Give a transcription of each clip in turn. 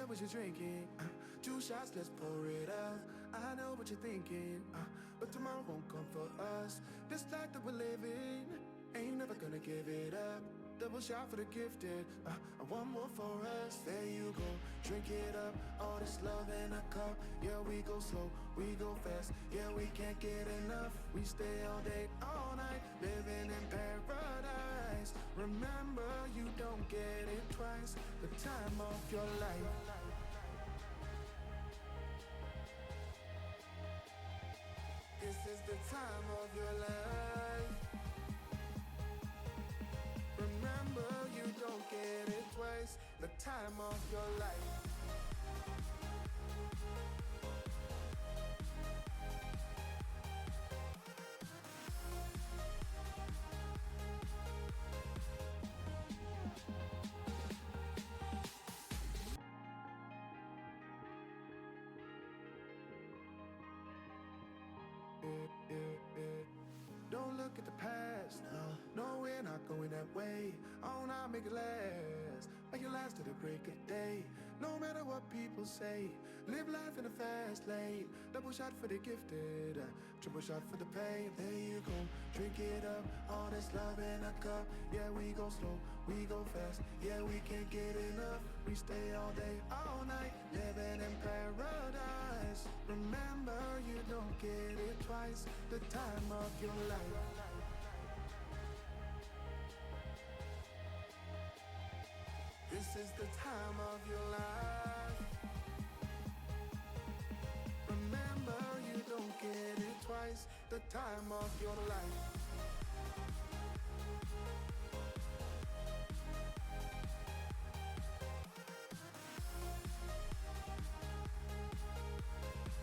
there what you're drinking. Two shots, let's pour it out. I know what you're thinking, but tomorrow won't come for us. This life that we're living, ain't never gonna give it up. Double shot for the gifted, and one more for us. There you go, drink it up. All this love in a cup. Yeah, we go slow, we go fast. Yeah, we can't get enough. We stay all day, all night, living in paradise. Remember, you don't get it twice. The time of your life. This is the time of your life. Remember, you don't get it twice. The time of your life. Don't look at the past, no, we're not going that way. Oh, now make it last, make it last to the break of day. No matter what people say, live life in a fast lane. Double shot for the gifted, triple shot for the pain. There you go, drink it up, all this love in a cup. Yeah, we go slow, we go fast. Yeah, we can't get enough. We stay all day, all night, living in paradise. Remember, you don't get it twice. The time of your life. This is the time of your life. Remember, you don't get it twice. The time of your life.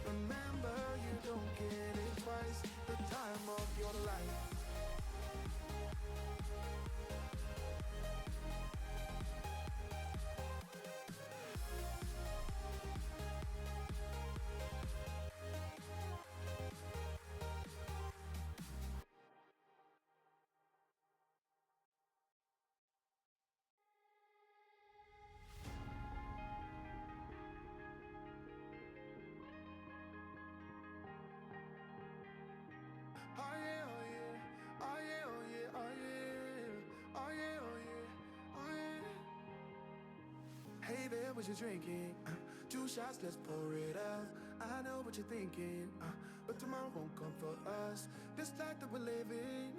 Remember, you don't get it twice. The time of your life. Oh yeah, oh yeah, oh yeah, oh yeah, oh yeah, oh yeah, oh yeah, oh yeah. Hey there, what you drinking? Two shots, let's pour it out. I know what you're thinking, but tomorrow won't come for us. This life that we're living,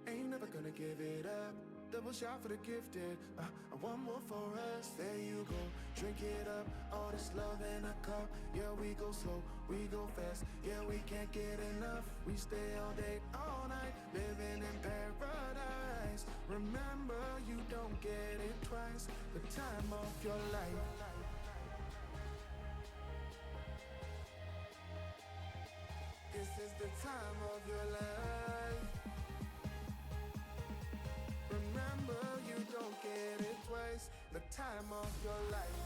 ain't never gonna give it up. Double shot for the gifted, and one more for us. There you go, drink it up. All this love in a cup. Yeah, we go slow, we go fast. Yeah, we can't get enough. We stay all day, all night, living in paradise. Remember, you don't get it twice. The time of your life. This is the time of your life. Remember, you don't get it twice. The time of your life.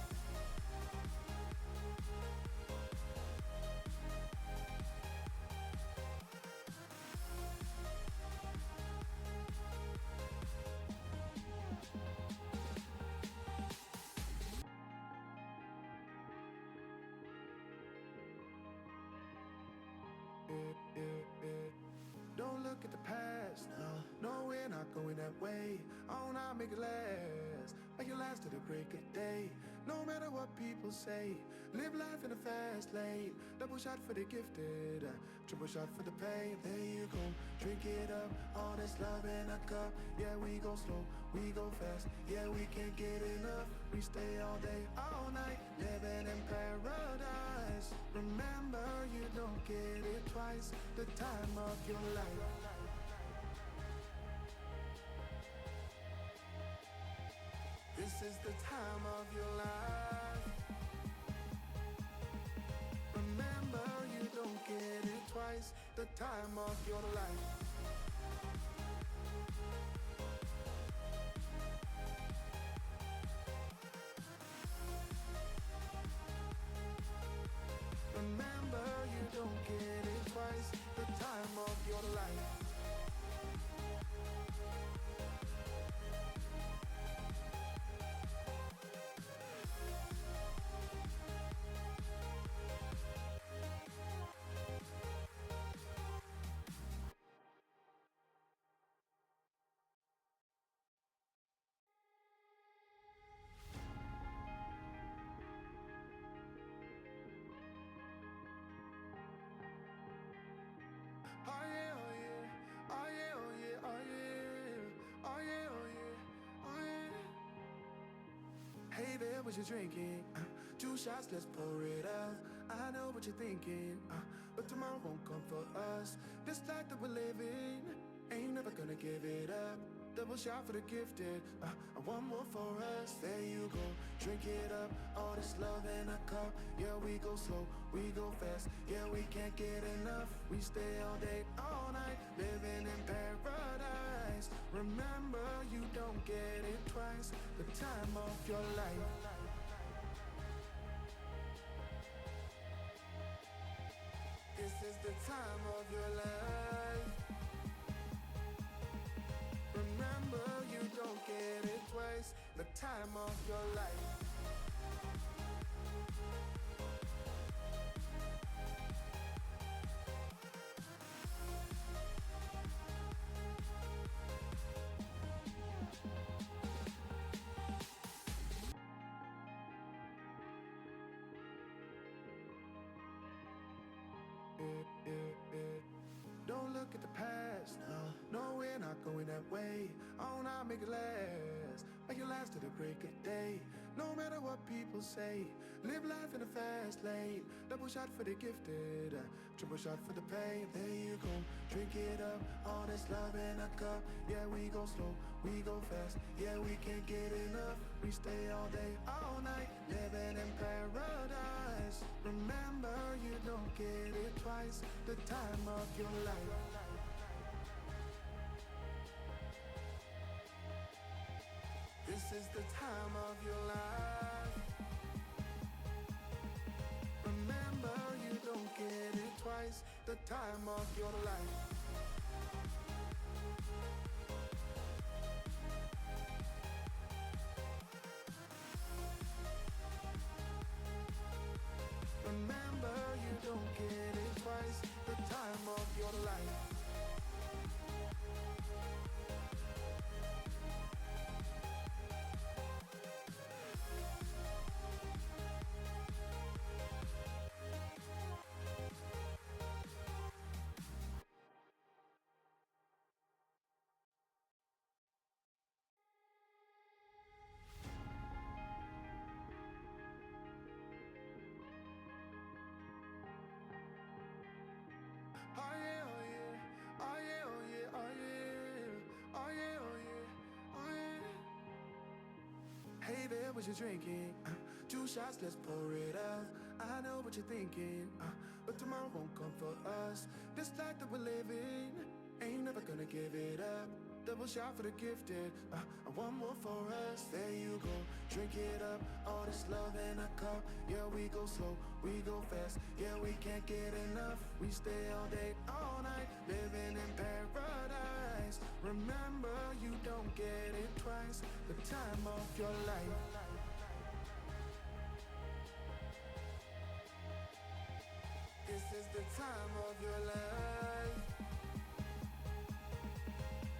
Don't look at the past, no, we're not going that way. Oh, now make it last to the break of day. No matter what people say, live life in a fast lane. Double shot for the gifted, triple shot for the pain. There you go, drink it up, all this love in a cup. Yeah, we go slow, we go fast. Yeah, we can't get enough. We stay all day, all night, living in paradise. Remember, you don't get it twice. The time of your life. This is the time of your life. Remember, you don't get it twice. The time of your life. Remember, you don't get it twice. The time of your life. what you're drinking. Two shots, let's pour it up. I know what you're thinking, but tomorrow won't come for us. This life that we're living, ain't never gonna give it up. Double shot for the gifted, and one more for us. There you go, drink it up. All this love in a cup. Yeah, we go slow, we go fast. Yeah, we can't get enough. We stay all day, all night, living in paradise. Remember, you don't get it twice. The time of your life. This is the time of your life. Remember, you don't get it twice. The time of your life. Don't look at the past, no, we're not going that way. Oh, now make it last, make it last to the break of day. No matter what people say, live life in a fast lane. Double shot for the gifted, triple shot for the pain. There you go, drink it up, all this love in a cup. Yeah, we go slow, we go fast. Yeah, we can't get enough. We stay all day, all night, living in paradise. Remember, you don't get it twice. The time of your life. This is the time of your life. Remember, you don't get it twice. The time of your life. Remember, you don't get it twice. The time of your life. Oh yeah, oh yeah, oh yeah, oh yeah, oh yeah, oh yeah, oh yeah, oh yeah. Hey there, what you drinking? Two shots, let's pour it up. I know what you're thinking, but tomorrow won't come for us. This life that we're living, ain't never gonna give it up. Double shot for the gifted, and one more for us. There you go, drink it up. All this love in a cup. Yeah, we go slow, we go fast. Yeah, we can't get enough. We stay all day, all night, living in paradise. Remember, you don't get it twice. The time of your life. This is the time of your life.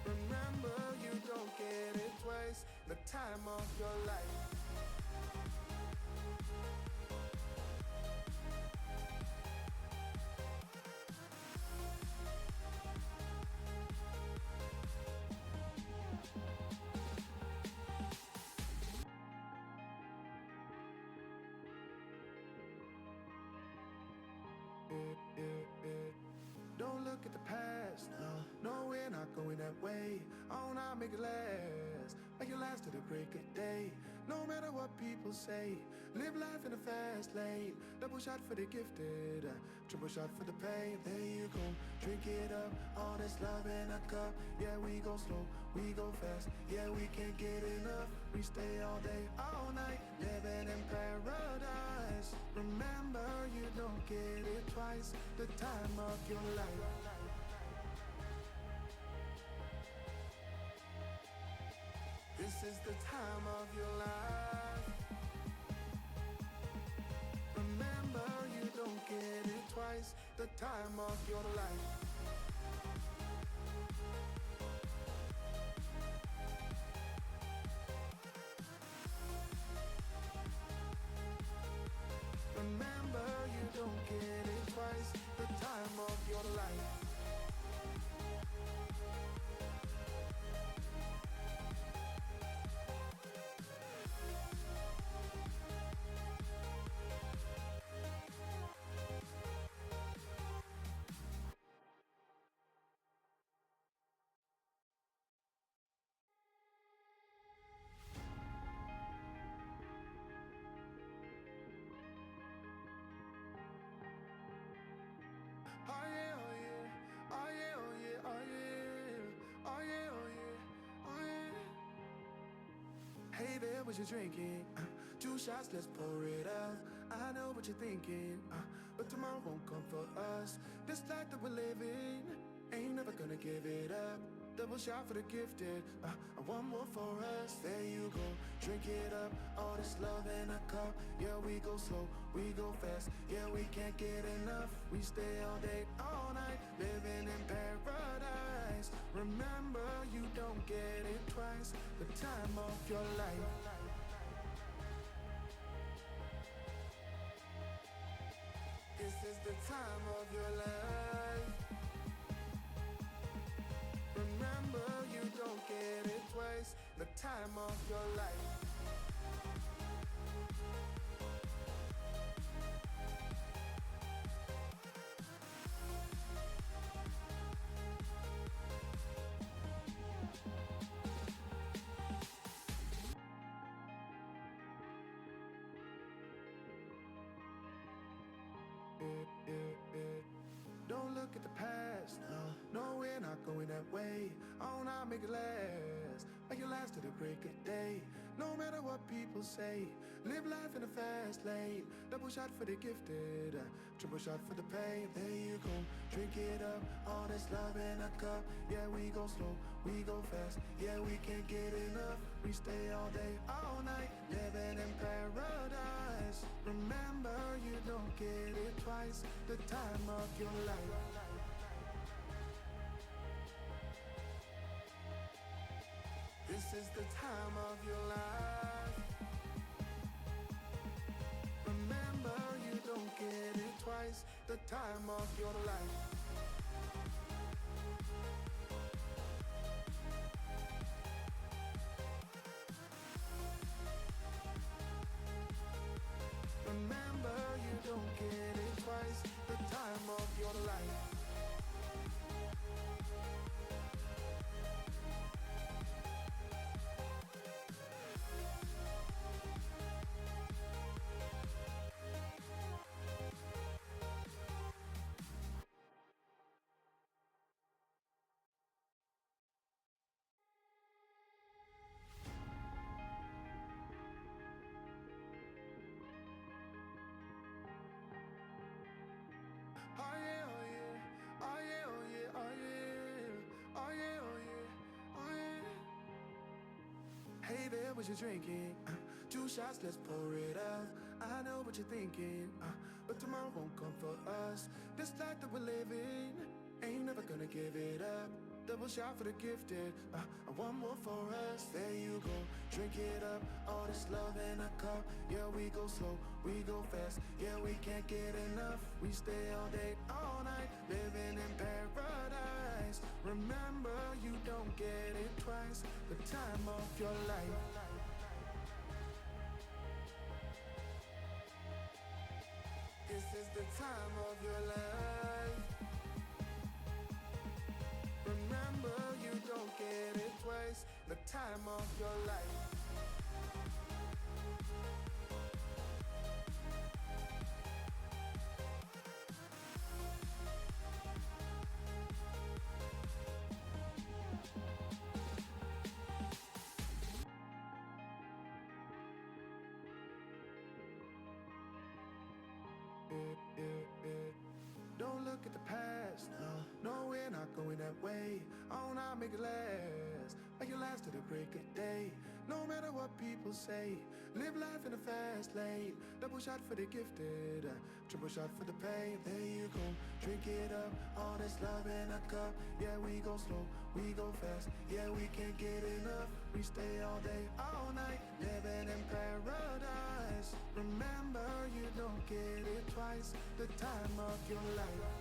Remember, you don't get it twice. The time of your life. Don't look at the past, no, we're not going that way. Oh, now make it last to the break of day. No matter what people say, live life in a fast lane. Double shot for the gifted, triple shot for the pain. There you go, drink it up, all this love in a cup. Yeah, we go slow, we go fast. Yeah, we can't get enough. We stay all day, all night, living in paradise. Remember, you don't get it twice. The time of your life. This is the time of your life. Remember, you don't get it twice. The time of your life. Remember, you don't get it twice. The time of your life. what you're drinking. 2 shots, let's pour it up. I know what you're thinking, but tomorrow won't come for us. This life that we're living, ain't never gonna give it up. Double shot for the gifted, and one more for us. There you go, drink it up. All this love in a cup. Yeah, we go slow, we go fast. Yeah, we can't get enough. We stay all day, all night, living in paradise. Remember, you don't get it twice. The time of your life. This is the time of your life. Remember, you don't get it twice. The time of your life. Don't look at the past, no, we're not going that way. Oh, now make it last, make it last to the break of day. No matter what people say, live life in a fast lane. Double shot for the gifted, triple shot for the pain. There you go, drink it up, all this love in a cup. Yeah, we go slow, we go fast. Yeah, we can't get enough. We stay all day, all night, living in paradise. Remember, you don't get it twice. The time of your life. This is the time of your life. Remember, you don't get it twice. The time of your life. Remember, you don't get it twice. The time of your life. Oh yeah, oh yeah, oh yeah, oh yeah, oh yeah, oh yeah, oh yeah, oh yeah. Hey there, what you drinking? 2 shots, let's pour it up. I know what you're thinking, but tomorrow won't come for us. This life that we're living, ain't never gonna give it up. Double shot for the gifted, and one more for us. There you go, drink it up. All this love in a cup. Yeah, we go slow, we go fast. Yeah, we can't get enough. We stay all day, all night, living in paradise. Remember, you don't get it twice. The time of your life. This is the time of your life. Remember, you don't get it twice. The time of your life. Don't look at the past, no, we're not going that way. Oh, now make it last to the break of day. No matter what people say, live life in a fast lane. Double shot for the gifted, triple shot for the pain. There you go, drink it up, all this love in a cup. Yeah, we go slow, we go fast. Yeah, we can't get enough. We stay all day, all night, living in paradise. Remember, you don't get it twice. The time of your life.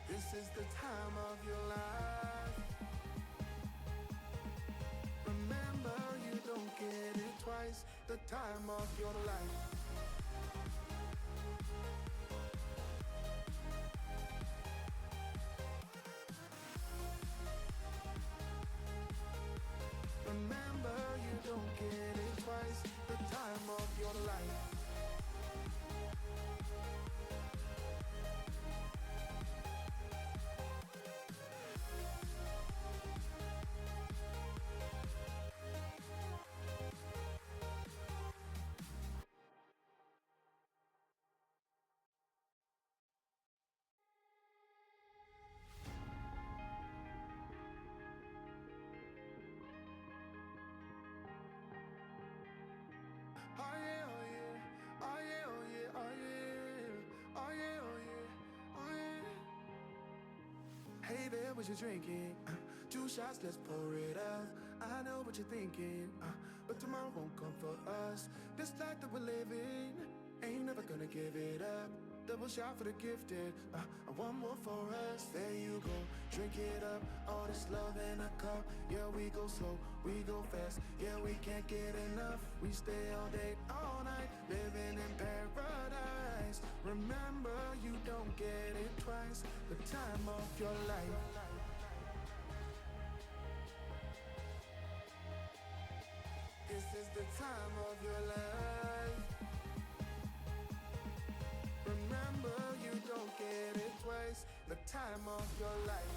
This is the time of your life. Remember, you don't get it twice. The time of your life. Remember, you don't get it twice. The time of your life. there what you're drinking. 2 shots, let's pour it up. I know what you're thinking, but tomorrow won't come for us. This life that we're living, ain't never gonna give it up. Double shot for the gifted, and one more for us. There you go, drink it up. All this love in a cup. Yeah, we go slow, we go fast. Yeah, we can't get enough. We stay all day, all night, living in paradise. Remember, you don't get it twice. The time of your life. This is the time of your life. Remember, you don't get it twice. The time of your life.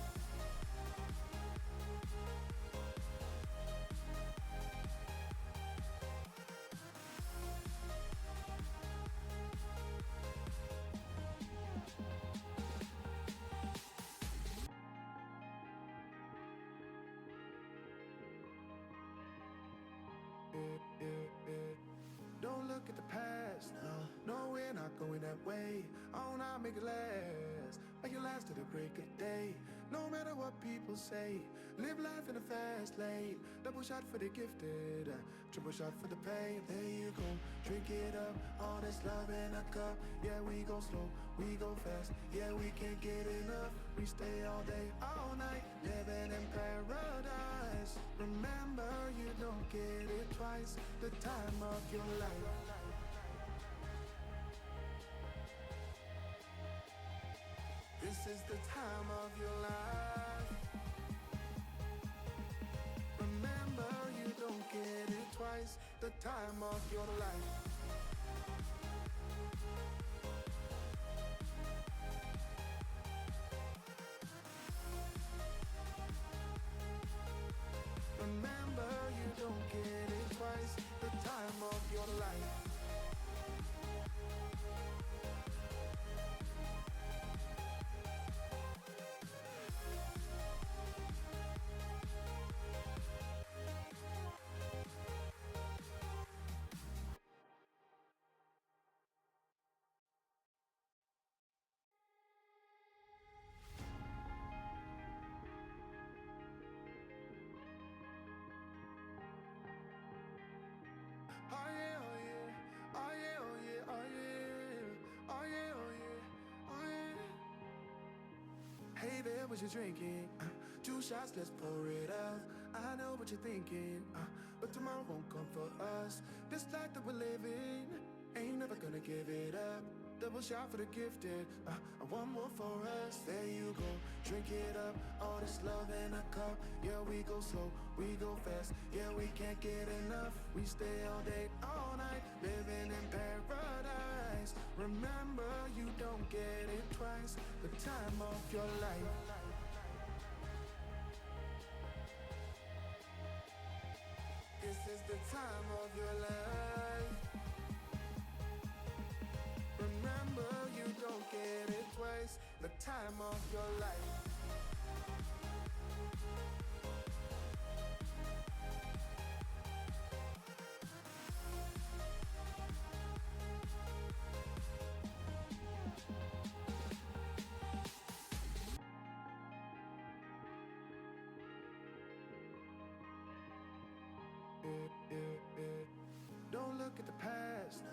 Don't look at the past, no, we're not going that way. Oh, now make it last, make it last to the break of day. No matter what people say, live life in a fast lane. Double shot for the gifted, triple shot for the pain. There you go, drink it up, all this love in a cup. Yeah, we go slow, we go fast. Yeah, we can't get enough. We stay all day, all night, living in paradise. Remember, you don't get it twice. The time of your life. This is the time of your life. Remember, you don't get it twice. The time of your life. Remember, you don't get it twice. The time of your life. Oh yeah, oh yeah, oh yeah, oh yeah, oh yeah, oh yeah, oh yeah, oh yeah. Hey there, what you drinking? 2 shots, let's pour it up. I know what you're thinking, but tomorrow won't come for us. This life that we're living, ain't never gonna give it up. Double shot for the gifted, and one more for us. There you go, drink it up. All this love in a cup. Yeah, we go slow, we go fast. Yeah, we can't get enough. We stay all day, all night, living in paradise. Remember, you don't get it twice. The time of your life. This is the time of your life. Remember, you don't get it twice. The time of your life. Don't look at the past,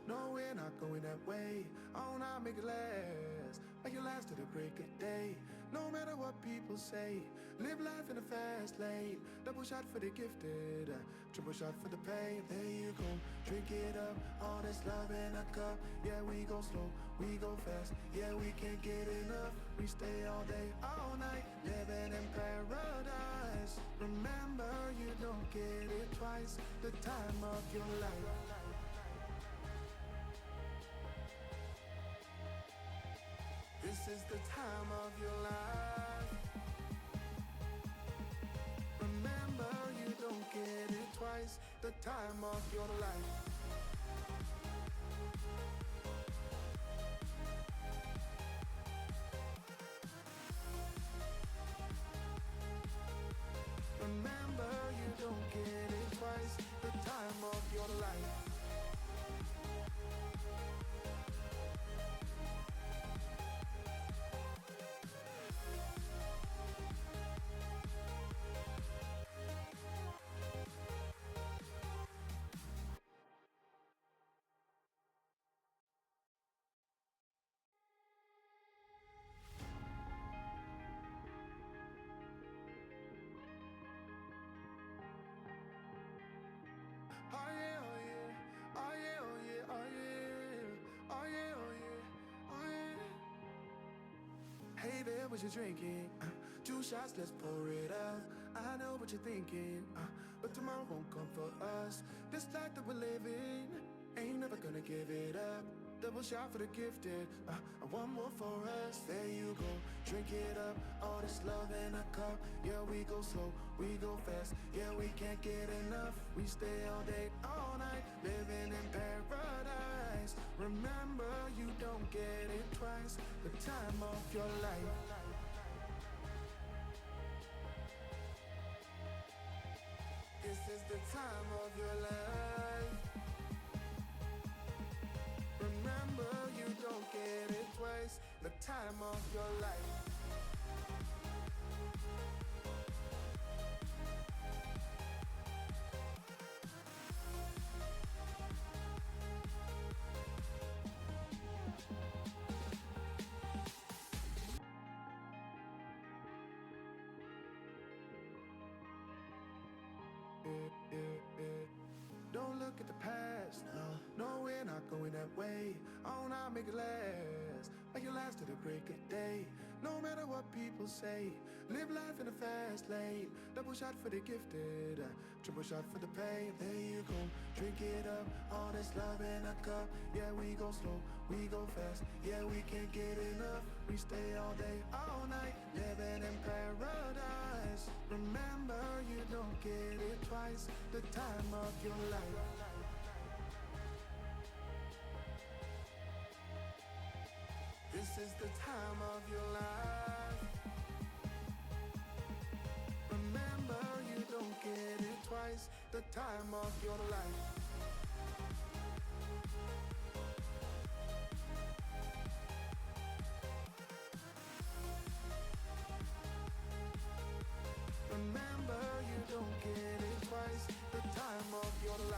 no, we're not going that way. Oh, now make it last to the break of day. No matter what people say, live life in a fast lane. Double shot for the gifted, triple shot for the pain. There you go, drink it up, all this love in a cup. Yeah, we go slow, we go fast. Yeah, we can't get enough. We stay all day, all night, living in paradise. Remember, you don't get it twice. The time of your life. This is the time of your life. Remember, you don't get it twice. The time of your life. Remember, you don't get it twice. The time of your life. there what you're drinking. 2 shots, let's pour it up. I know what you're thinking, but tomorrow won't come for us. This life that we're living, ain't never gonna give it up. Double shot for the gifted, and one more for us. There you go, drink it up. All this love in a cup. Yeah, we go slow, we go fast. Yeah, we can't get enough. We stay all day, all night, living in paradise. Remember, you don't get it twice. The time of your life. This is the time of your life. Remember, you don't get it twice. The time of your life. Don't look at the past, no, we're not going that way. Oh, now make it last, make it last to the break of day. No matter what people say, live life in a fast lane. Double shot for the gifted, triple shot for the pain. There you go, drink it up, all this love in a cup. Yeah, we go slow, we go fast. Yeah, we can't get enough. We stay all day, all night, living in paradise. Remember, you don't get it twice. The time of your life. This is the time of your life. Remember, you don't get it twice. The time of your life. Remember, you don't get it twice. The time of your life.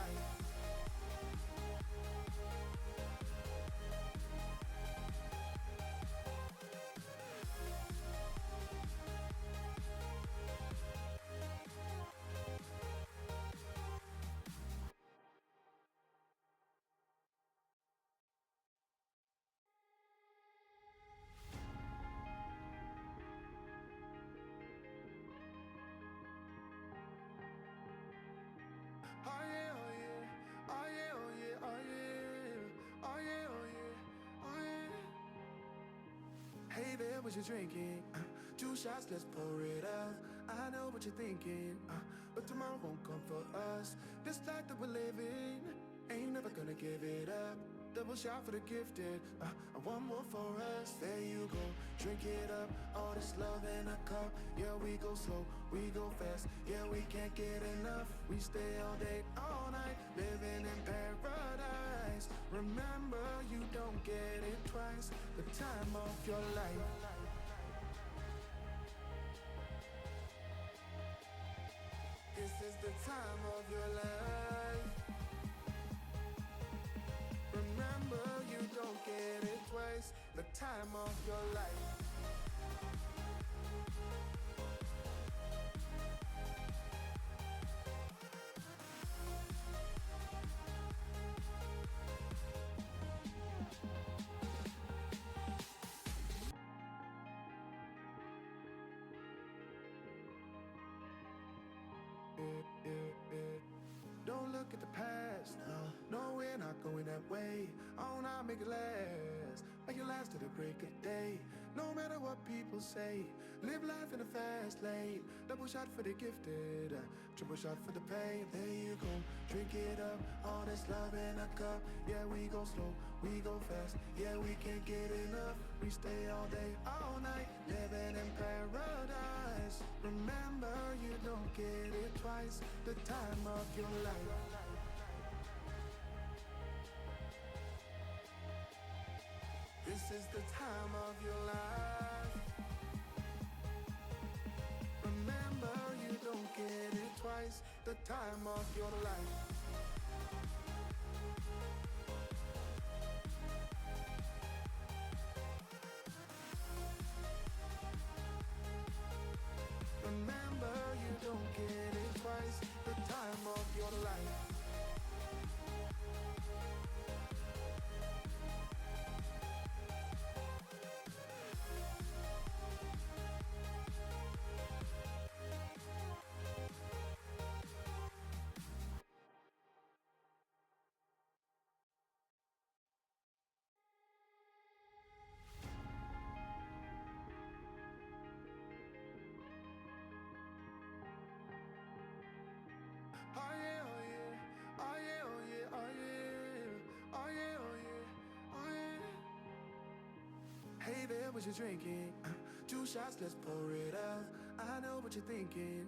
Oh yeah, oh yeah, oh yeah, oh yeah, oh yeah, oh yeah, oh yeah, oh yeah. Hey there, what you drinking? 2 shots, let's pour it up. I know what you're thinking, but tomorrow won't come for us. This life that we're living, ain't never gonna give it up. Double shot for the gifted, and one more for us. There you go, drink it up. All this love in a cup. Yeah, we go slow, we go fast. Yeah, we can't get enough. We stay all day, all night, living in paradise. Remember, you don't get it twice. The time of your life. This is the time of your life. Remember, you don't get it twice. The time of your life. Don't look at the past, no, we're not going that way. Oh, now make it last to the break of day. No matter what people say, live life in a fast lane. Double shot for the gifted, triple shot for the pain. There you go, drink it up, all this love in a cup. Yeah, we go slow, we go fast. Yeah, we can't get enough. We stay all day, all night, living in paradise. Remember, you don't get it twice. The time of your life. This is the time of your life. Remember, you don't get it twice. The time of your life. Remember, you don't get it twice. The time of your life. there what you're drinking. Two shots, let's pour it up. I know what you're thinking,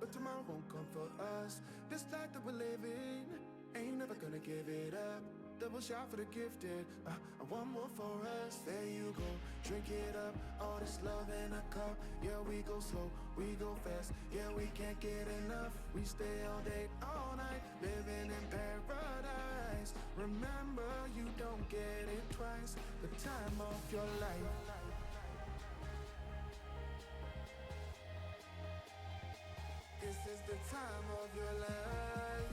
but tomorrow won't come for us. This life that we're living, ain't never gonna give it up. Double shot for the gifted, and one more for us. There you go, drink it up. All this love in a cup. Yeah, we go slow, we go fast. Yeah, we can't get enough. We stay all day, all night, living in paradise. Remember, you don't get it twice. The time of your life. This is the time of your life.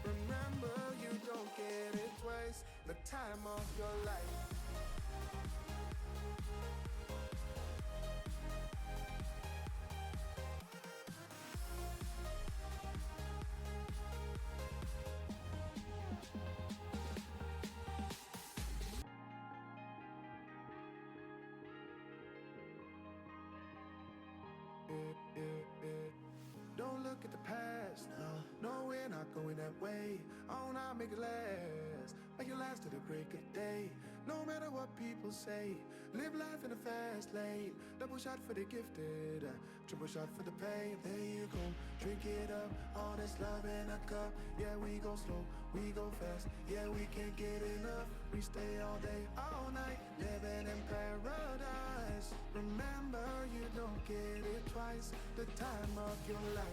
Remember, you don't get it twice. The time of your life. Don't look at the past, no, we're not going that way. Oh, now make it last, make it last to the break of day. No matter what people say, live life in a fast lane. Double shot for the gifted, triple shot for the pain. There you go, drink it up, all this love in a cup. Yeah, we go slow, we go fast. Yeah, we can't get enough. We stay all day, all night, living in paradise. Remember, you don't get it twice. The time of your life.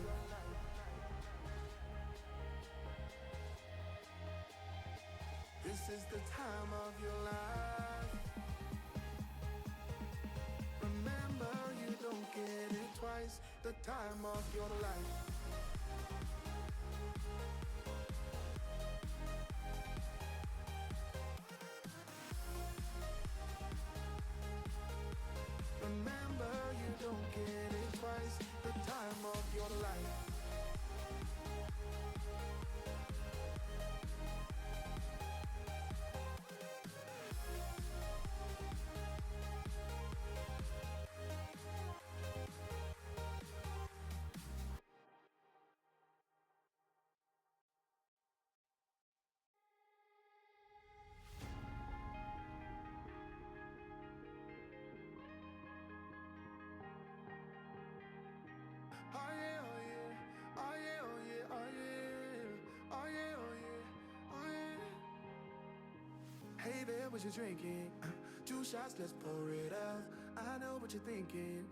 This is the time of your life. Remember, you don't get it twice. The time of your life. Remember, you don't get it twice. The time of your life. Oh yeah, oh yeah, oh yeah, oh yeah, oh yeah, oh yeah, oh yeah, oh yeah. Hey there, what you drinking? Two shots, let's pour it up. I know what you're thinking,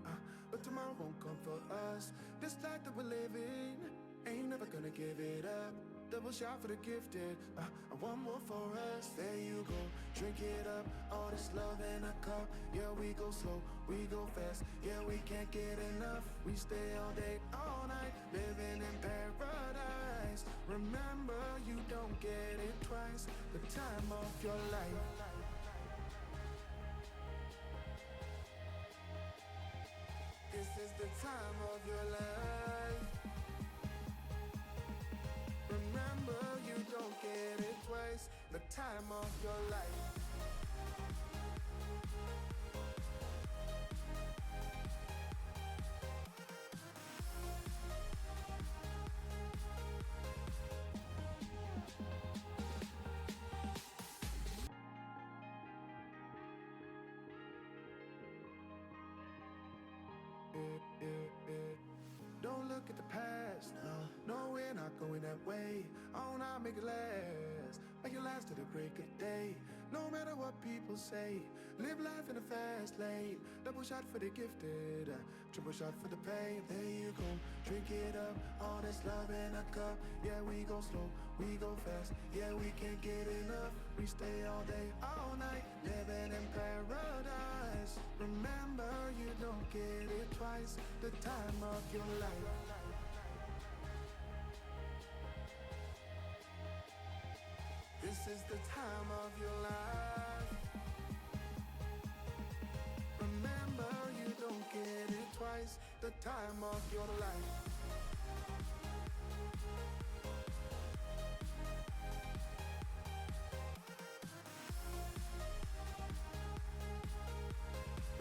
but tomorrow won't come for us. This life that we're living, ain't never gonna give it up. Double shot for the gifted, and one more for us. There you go, drink it up. All this love in a cup. Yeah, we go slow, we go fast. Yeah, we can't get enough. We stay all day, all night, living in paradise. Remember, you don't get it twice. The time of your life. This is the time of your life. Remember, you don't get it twice. The time of your life. Don't look at the past, no, we're not going that way. Oh, now make it last to the break of day. No matter what people say, live life in a fast lane. Double shot for the gifted, triple shot for the pain. There you go, drink it up, all this love in a cup. Yeah, we go slow, we go fast. Yeah, we can't get enough. We stay all day, all night, living in paradise. Remember, you don't get it twice. The time of your life. This is the time of your life. Remember, you don't get it twice. The time of your life.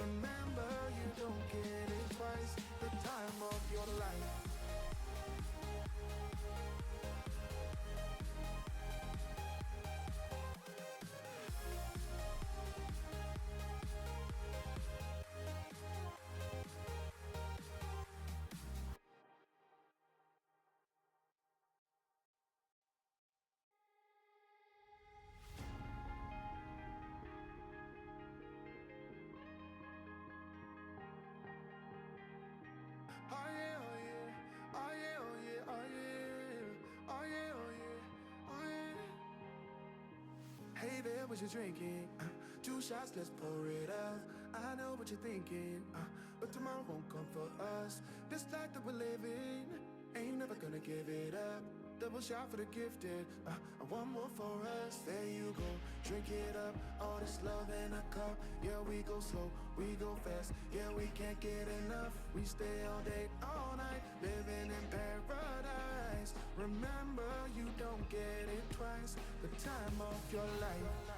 Remember, you don't get it twice. The time of your life. there, what you drinking? Two shots, let's pour it up. I know what you're thinking, but tomorrow won't come for us. This life that we're living, ain't never gonna give it up. Double shot for the gifted, and one more for us. There you go, drink it up. All this love in a cup. Yeah, we go slow, we go fast. Yeah, we can't get enough. We stay all day, all night, living in paradise. Remember, you don't get it twice. The time of your life.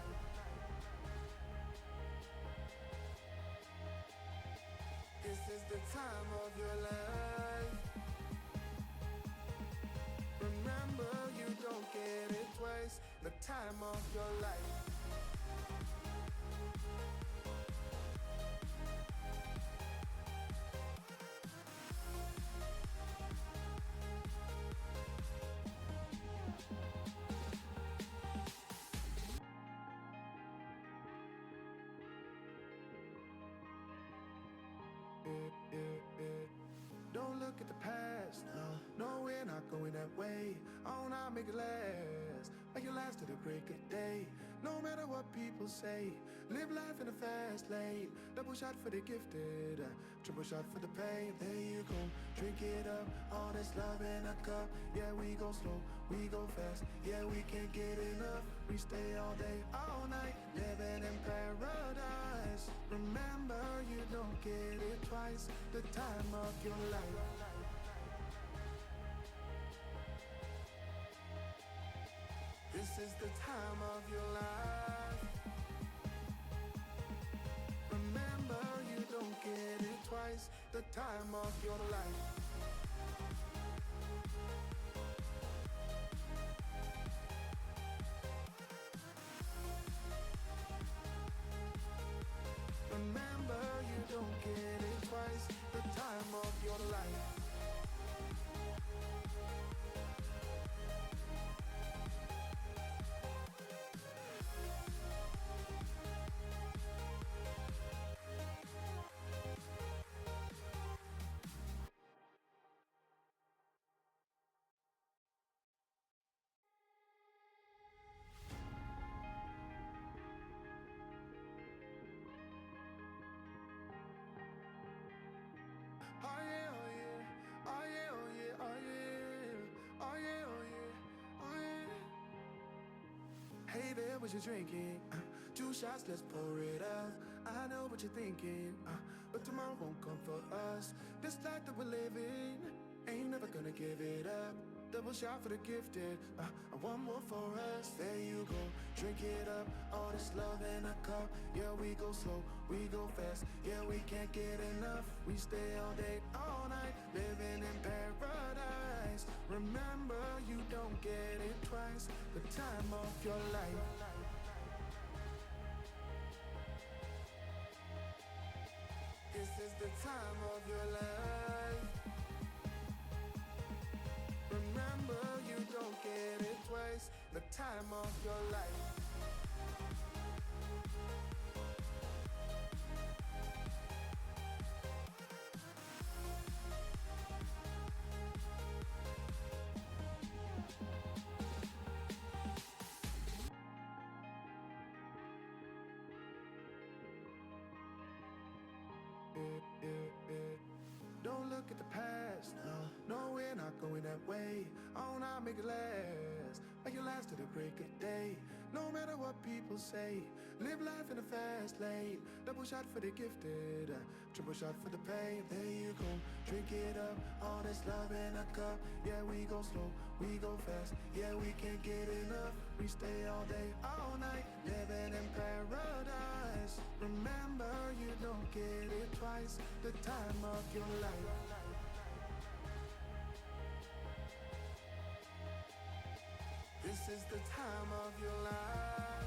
This is the time of your life. Remember, you don't get it twice. The time of your life. Don't look at the past, no, we're not going that way. Oh, now make it last, make it last to the break of day. No matter what people say, live life in a fast lane. Double shot for the gifted, triple shot for the pain. There you go, drink it up, all this love in a cup. Yeah, we go slow, we go fast. Yeah, we can't get enough. We stay all day, all night, living in paradise. Remember, you don't get it twice. The time of your life. This is the time of your life. Remember, you don't get it twice. The time of your life. Remember, you don't get it twice. The time of your life. Oh yeah, oh yeah, oh yeah, oh yeah, oh yeah, oh yeah, oh yeah, oh yeah. Hey there, what you drinking? Two shots, let's pour it up. I know what you're thinking, but tomorrow won't come for us. This life that we're living, ain't never gonna give it up. Double shot for the gifted, and one more for us. There you go, drink it up. All this love in a cup. Yeah, we go slow, we go fast. Yeah, we can't get enough. We stay all day, all night, living in paradise. Remember, you don't get it twice. The time of your life. This is the time of your life. Remember, you don't get it twice. The time of your life. Don't look at the past, no, we're not going that way. Oh, now make it last, make it last to the break of day. No matter what people say, live life in a fast lane. Double shot for the gifted, triple shot for the pain. There you go, drink it up, all this love in a cup. Yeah, we go slow, we go fast. Yeah, we can't get enough. We stay all day, all night, living in paradise. Remember, you don't get it twice. The time of your life. This is the time of your life.